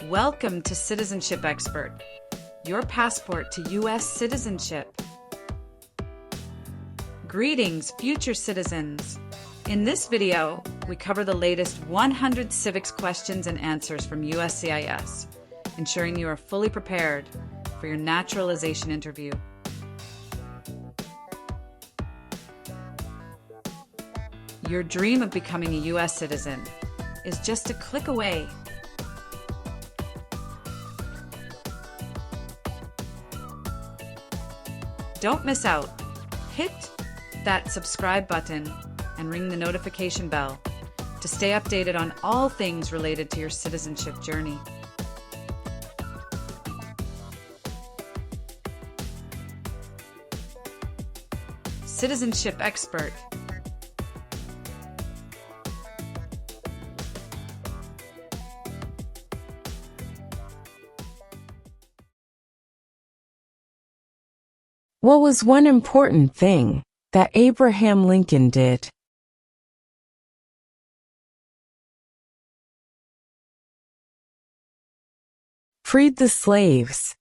Welcome to Citizenship Expert, your passport to U.S. citizenship. Greetings, future citizens. In this video, we cover the latest 100 civics questions and answers from USCIS, ensuring you are fully prepared for your naturalization interview. Your dream of becoming a U.S. citizen is just a click away. Don't miss out. Hit that subscribe button and ring the notification bell to stay updated on all things related to your citizenship journey. Citizenship Expert. What was one important thing that Abraham Lincoln did? Freed the slaves.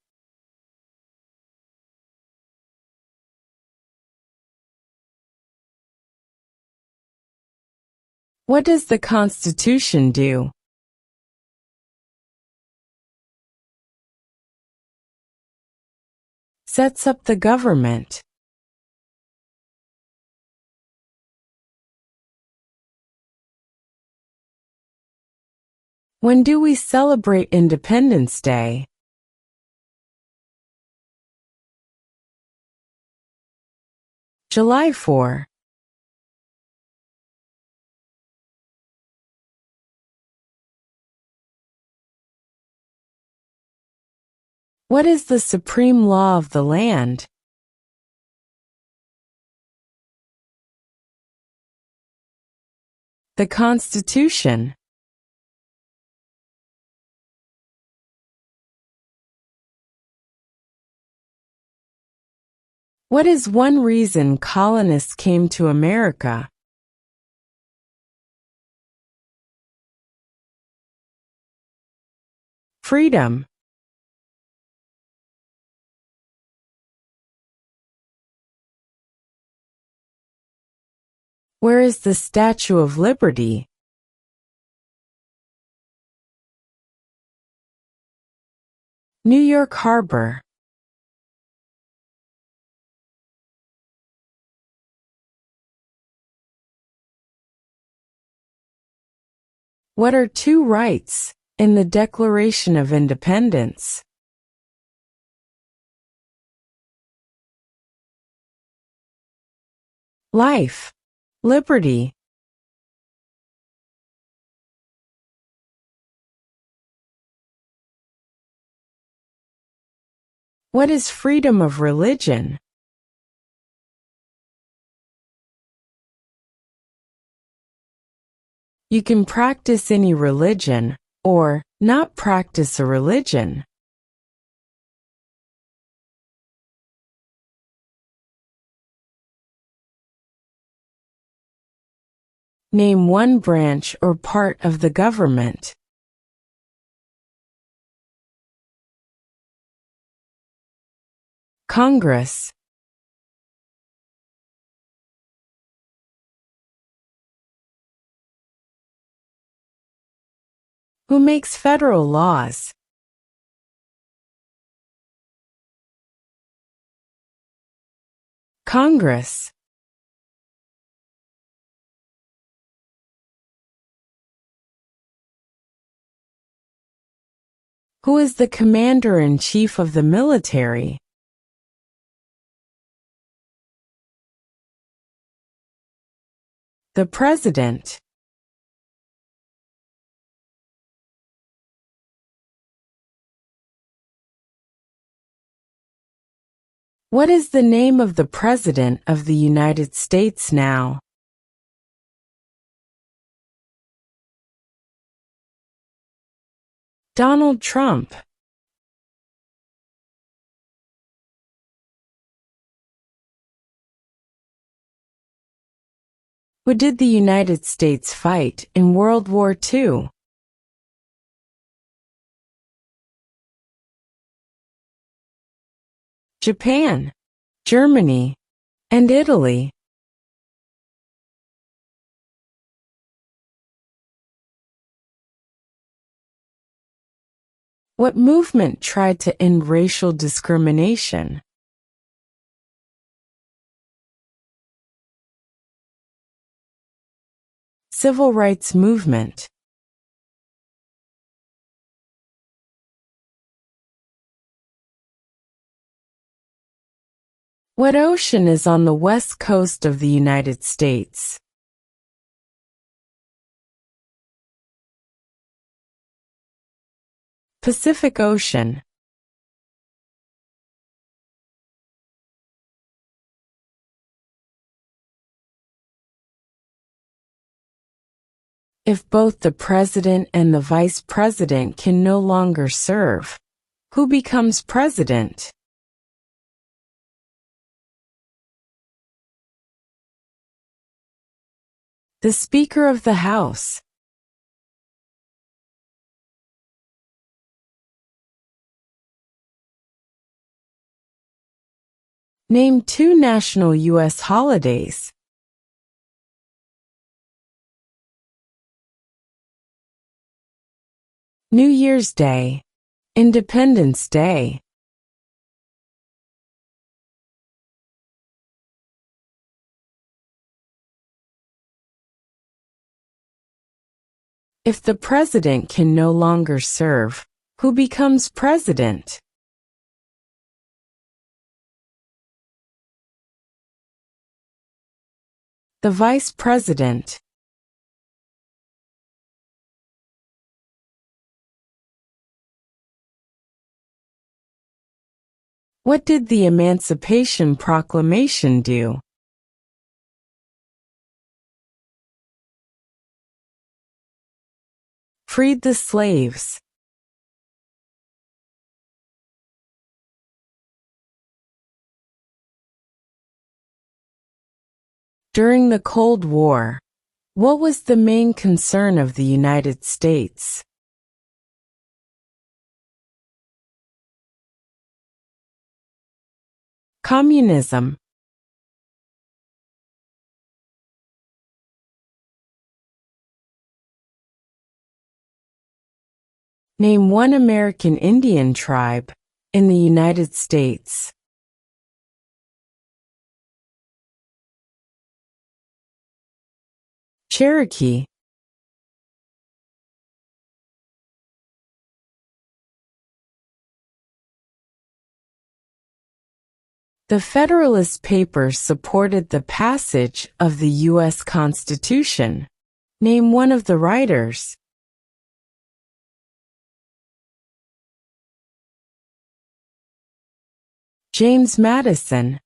What does the Constitution do? Sets up the government. When do we celebrate Independence Day? July 4. What is the supreme law of the land? The Constitution. What is one reason colonists came to America? Freedom. Where is the Statue of Liberty? New York Harbor. What are two rights in the Declaration of Independence? Life. Liberty. What is freedom of religion? You can practice any religion, or not practice a religion. Name one branch or part of the government. Congress. Who makes federal laws? Congress. Who is the commander-in-chief of the military? The president. What is the name of the President of the United States now? Donald Trump. Who did the United States fight in World War II? Japan, Germany, and Italy. What movement tried to end racial discrimination? Civil rights movement. What ocean is on the west coast of the United States? Pacific Ocean. If both the president and the vice president can no longer serve, who becomes president? The Speaker of the House. Name 2 national U.S. holidays. New Year's Day, Independence Day. If the president can no longer serve, who becomes president? The vice president. What did the Emancipation Proclamation do? Freed the slaves. During the Cold War, what was the main concern of the United States? Communism. Name 1 American Indian tribe in the United States. Cherokee. The Federalist Papers supported the passage of the U.S. Constitution. Name 1 of the writers. James Madison.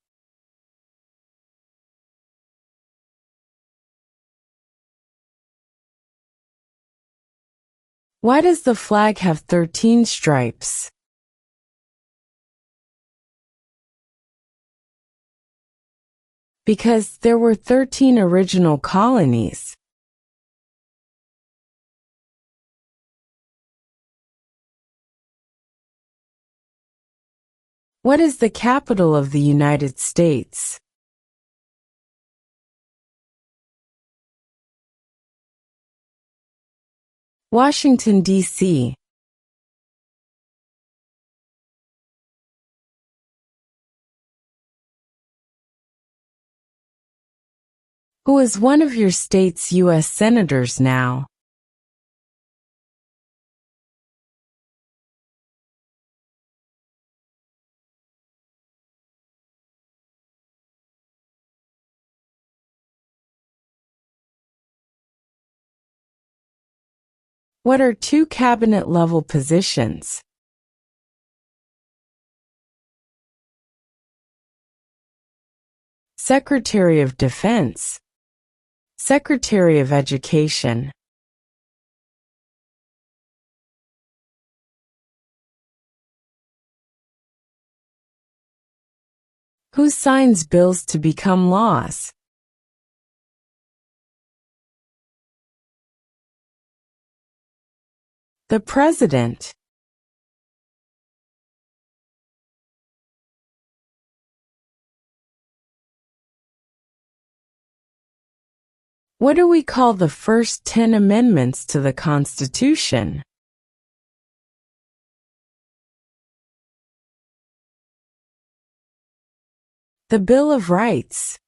Why does the flag have 13 stripes? Because there were 13 original colonies. What is the capital of the United States? Washington, D.C. Who is one of your state's U.S. senators now? What are 2 cabinet-level positions? Secretary of Defense. Secretary of Education. Who signs bills to become laws? The President. What do we call the first 10 amendments to the Constitution? The Bill of Rights.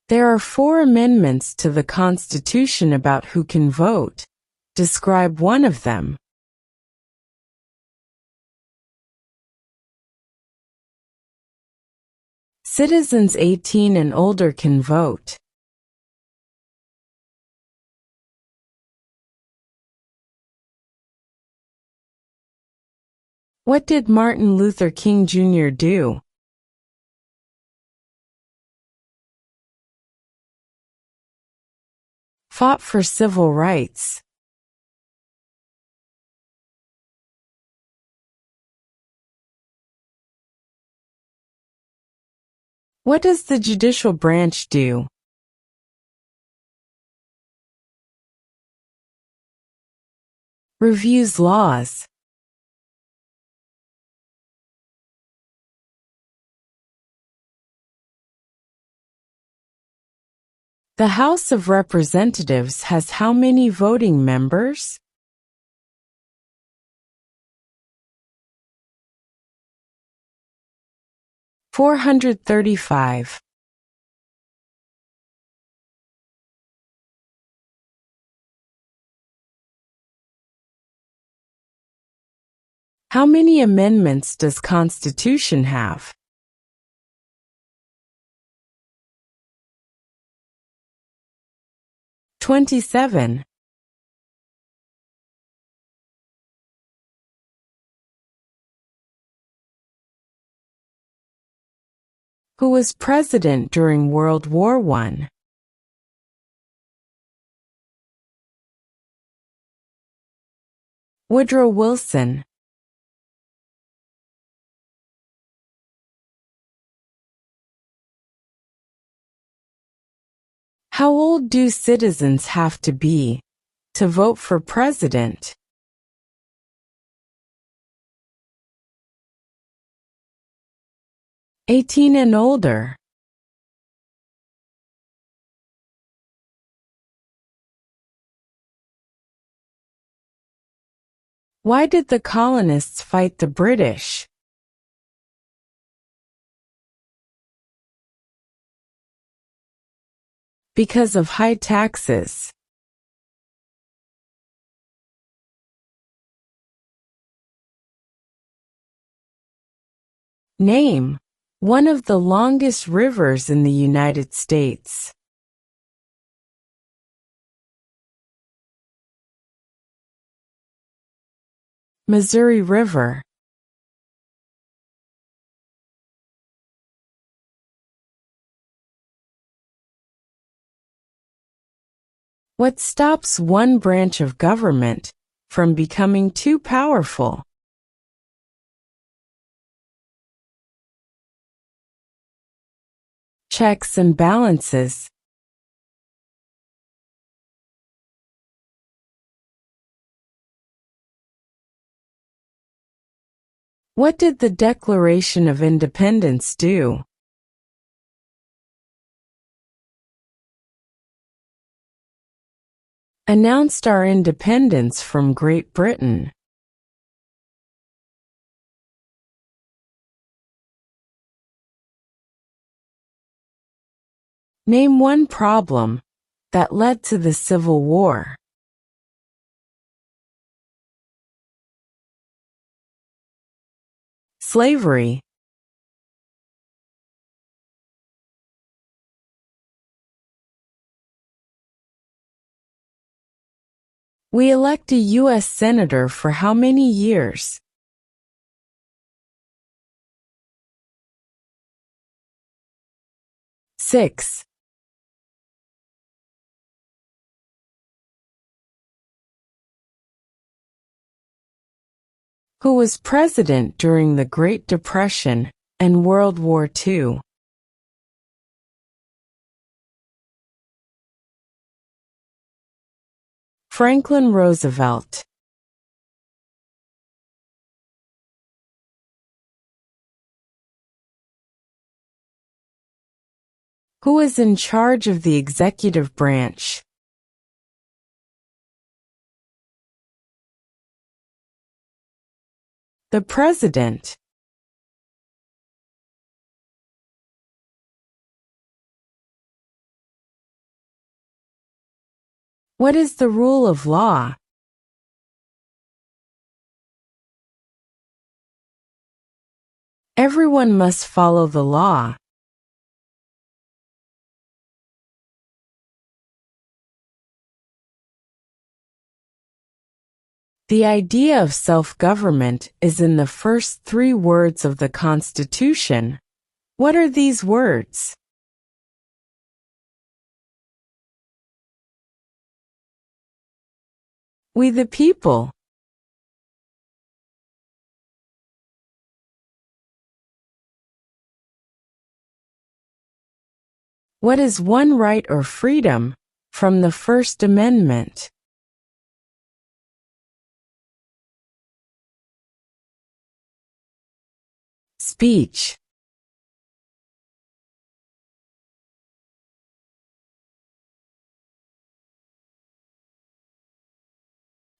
There are 4 amendments to the Constitution about who can vote. Describe one of them. Citizens 18 and older can vote. What did Martin Luther King Jr. do? Fought for civil rights. What does the judicial branch do? Reviews laws. The House of Representatives has how many voting members? (435). How many amendments does Constitution have? 27. Who was president during World War I? Woodrow Wilson. How old do citizens have to be to vote for president? 18 and older. Why did the colonists fight the British? Because of high taxes. Name one of the longest rivers in the United States. Missouri River. What stops one branch of government from becoming too powerful? Checks and balances. What did the Declaration of Independence do? Announced our independence from Great Britain. Name one problem that led to the Civil War. Slavery. We elect a U.S. Senator for how many years? 6. Who was president during the Great Depression and World War II? Franklin Roosevelt. Who is in charge of the executive branch? The President. What is the rule of law? Everyone must follow the law. The idea of self-government is in the first 3 words of the Constitution. What are these words? We the people. What is one right or freedom from the First Amendment? Speech.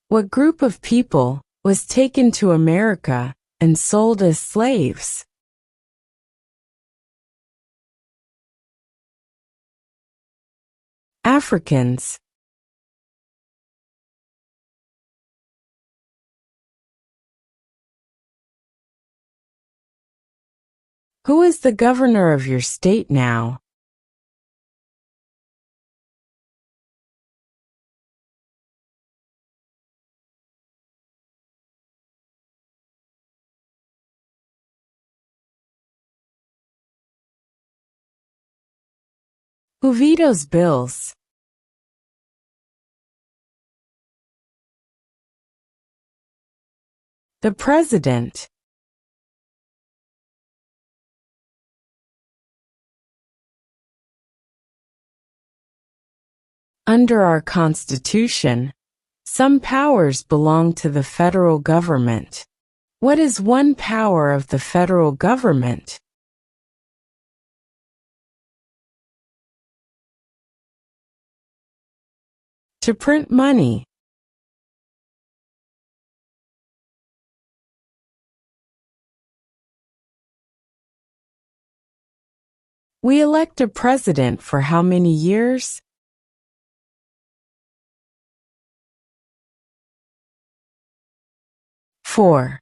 What group of people was taken to America and sold as slaves? Africans. Who is the governor of your state now? Who vetoes bills? The President. Under our Constitution, some powers belong to the federal government. What is one power of the federal government? To print money. We elect a president for how many years? 4.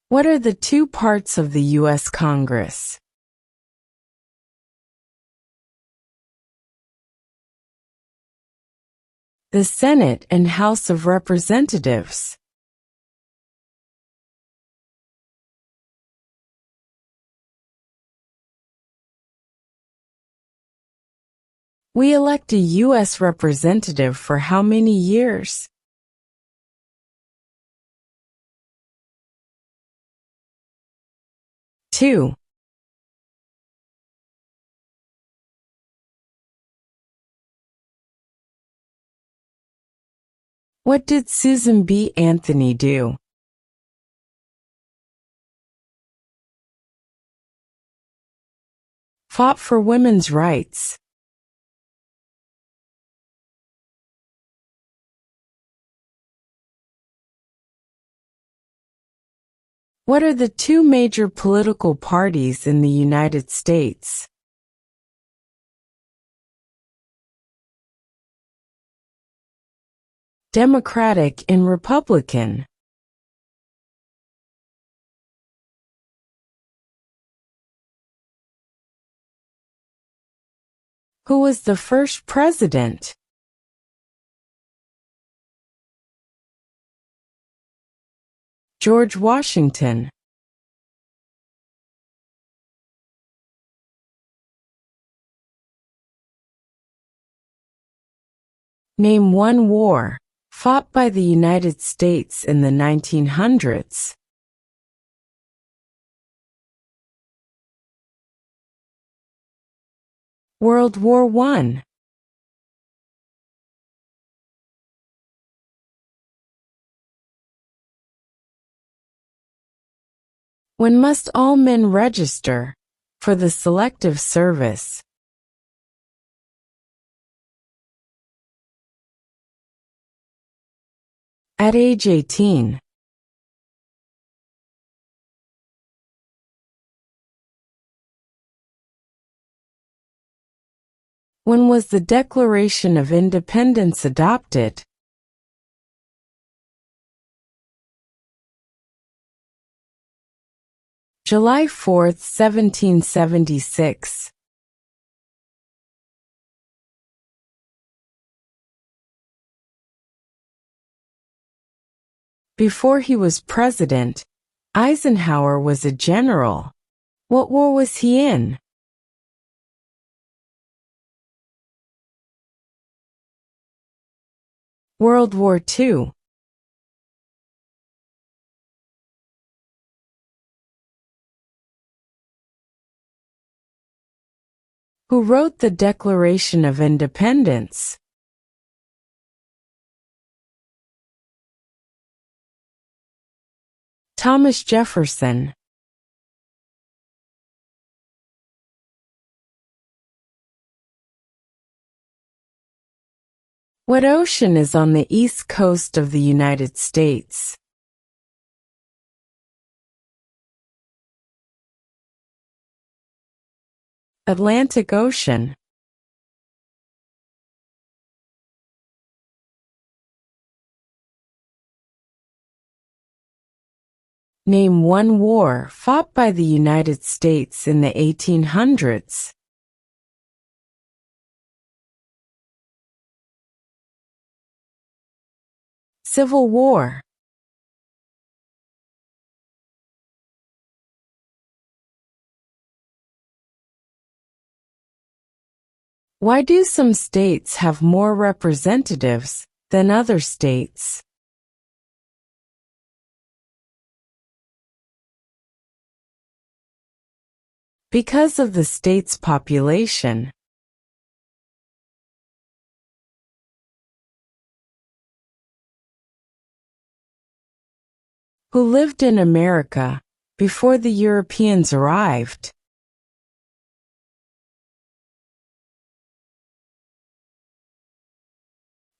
What are the 2 parts of the U.S. Congress? The Senate and House of Representatives. We elect a U.S. representative for how many years? 2. What did Susan B. Anthony do? Fought for women's rights. What are the 2 major political parties in the United States? Democratic and Republican. Who was the first president? George Washington. Name one war fought by the United States in the 1900s. World War I. When must all men register for the Selective Service? At age 18. When was the Declaration of Independence adopted? July 4, 1776. Before he was president, Eisenhower was a general. What war was he in? World War II. Who wrote the Declaration of Independence? Thomas Jefferson. What ocean is on the east coast of the United States? Atlantic Ocean. Name one war fought by the United States in the 1800s. Civil War. Why do some states have more representatives than other states? Because of the state's population. Who lived in America before the Europeans arrived?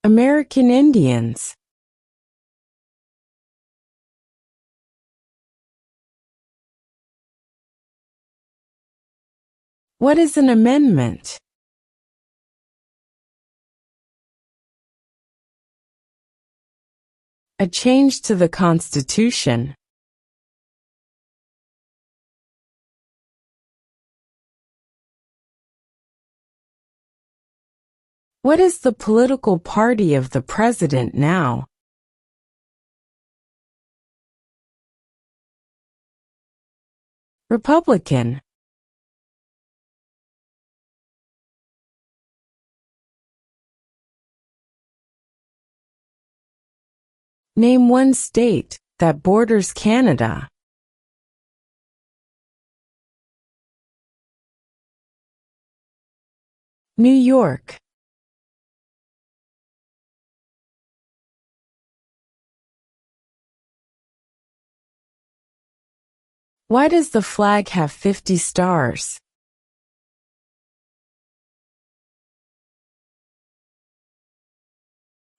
American Indians. What is an amendment? A change to the Constitution. What is the political party of the president now? Republican. Name one state that borders Canada. New York. Why does the flag have 50 stars?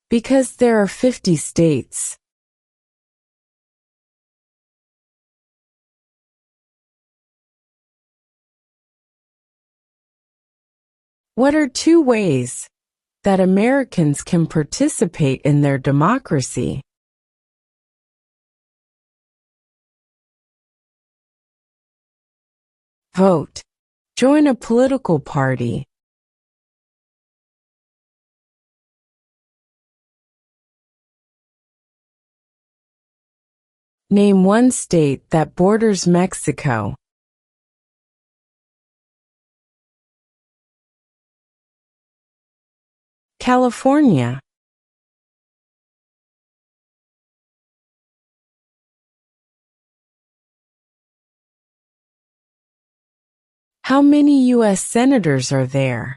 Because there are 50 states. What are two ways that Americans can participate in their democracy? Vote. Join a political party. Name one state that borders Mexico. California. How many U.S. senators are there?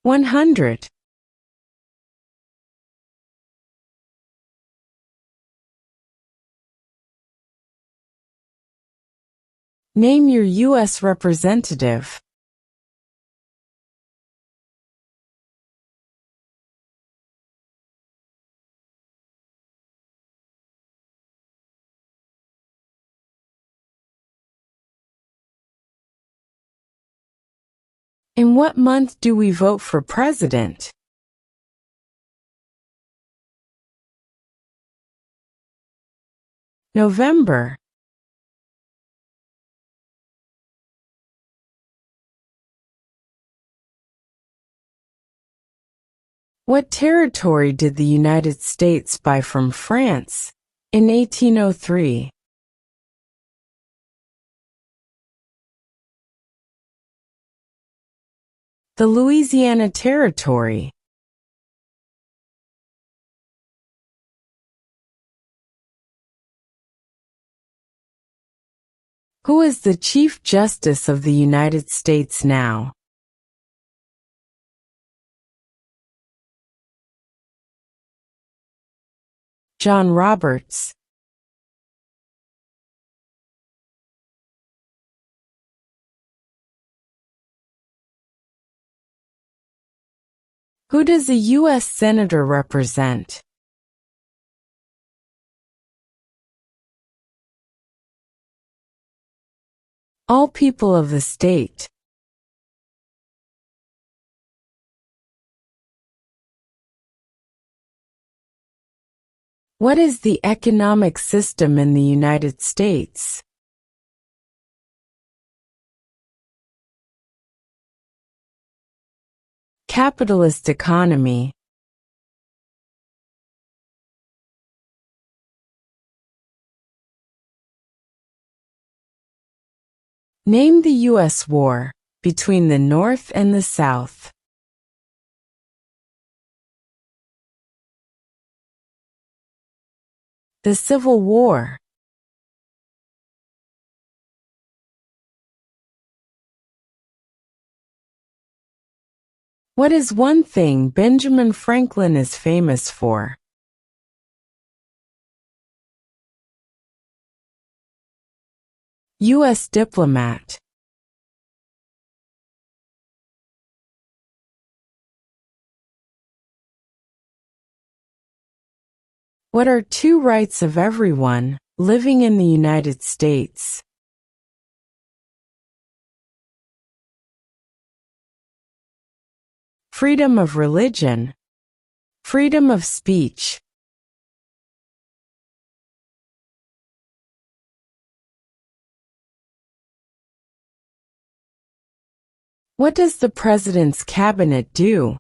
100. Name your U.S. representative. In what month do we vote for president? November. What territory did the United States buy from France in 1803? The Louisiana Territory. Who is the Chief Justice of the United States now? John Roberts. Who does a U.S. Senator represent? All people of the state. What is the economic system in the United States? Capitalist economy. Name the U.S. war between the North and the South. The Civil War. What is one thing Benjamin Franklin is famous for? U.S. diplomat. What are two rights of everyone living in the United States? Freedom of religion. Freedom of speech. What does the President's cabinet do?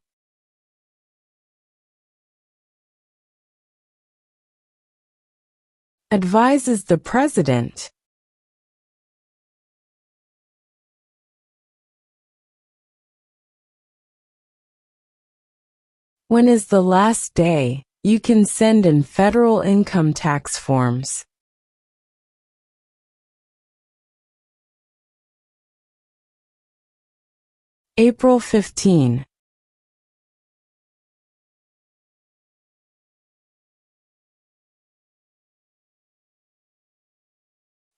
Advises the President. When is the last day you can send in federal income tax forms? April 15.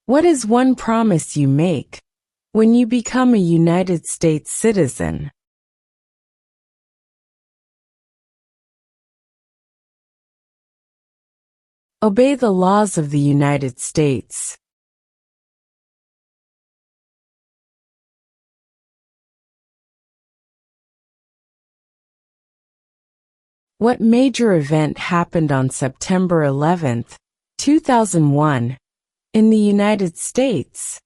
What is one promise you make when you become a United States citizen? Obey the laws of the United States. What major event happened on September 11, 2001, in the United States?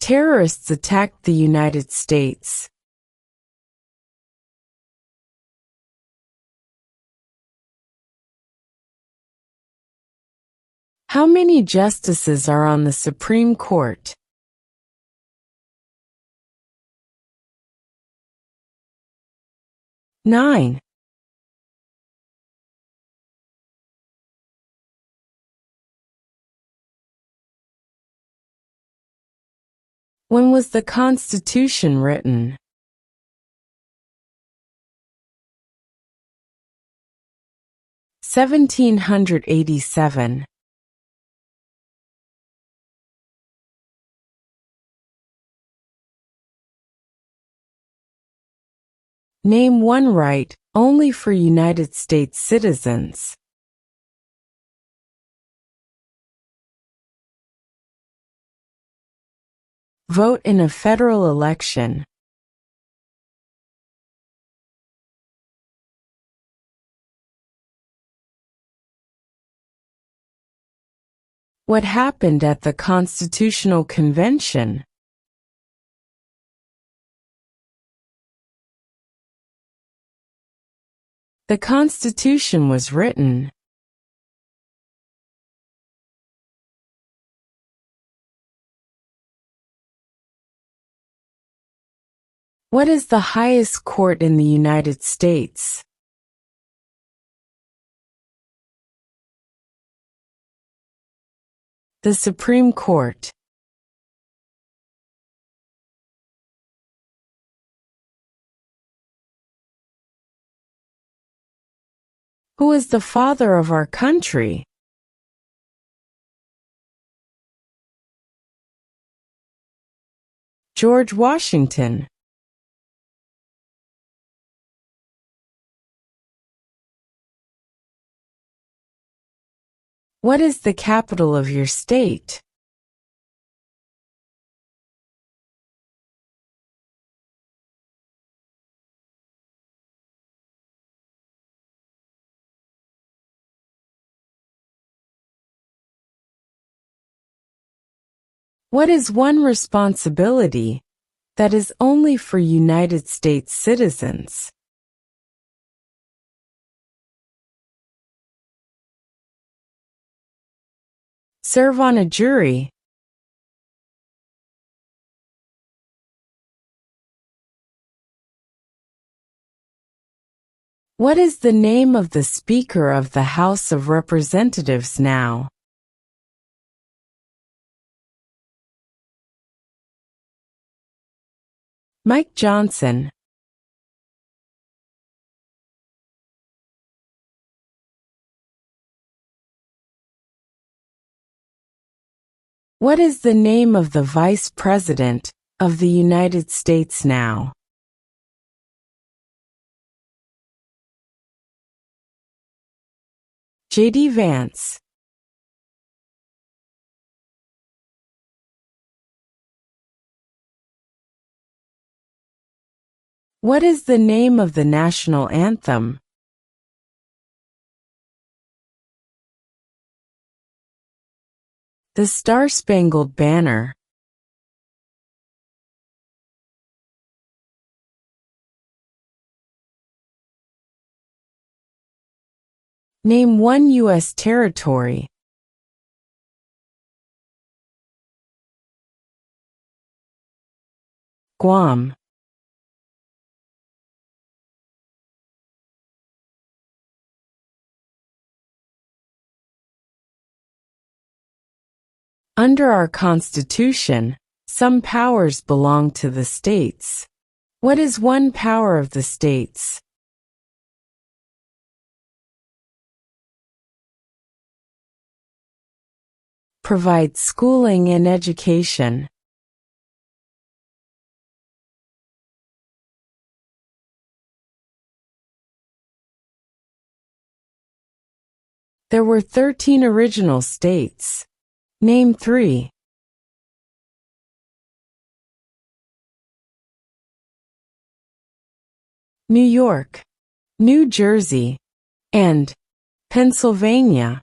Terrorists attacked the United States. How many justices are on the Supreme Court? 9. When was the Constitution written? 1787. Name one right only for United States citizens. Vote in a federal election. What happened at the Constitutional Convention? The Constitution was written. What is the highest court in the United States? The Supreme Court. Who is the father of our country? George Washington. What is the capital of your state? What is one responsibility that is only for United States citizens? Serve on a jury. What is the name of the Speaker of the House of Representatives now? Mike Johnson. What is the name of the Vice President of the United States now? J.D. Vance. What is the name of the national anthem? The Star-Spangled Banner. Name one U.S. territory. Guam. Under our Constitution, some powers belong to the states. What is one power of the states? Provide schooling and education. There were 13 original states. Name 3. New York, New Jersey, and Pennsylvania.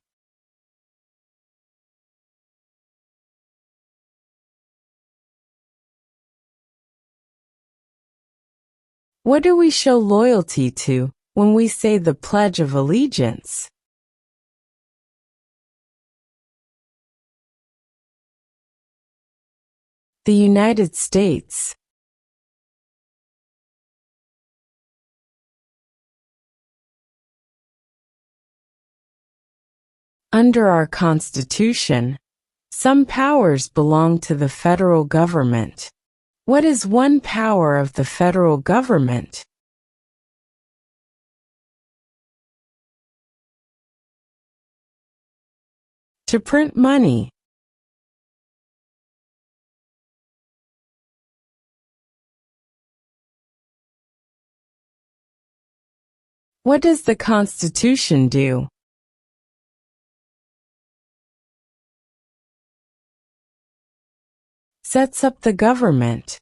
What do we show loyalty to when we say the Pledge of Allegiance? The United States. Under our Constitution, some powers belong to the federal government. What is one power of the federal government? To print money. What does the Constitution do? Sets up the government.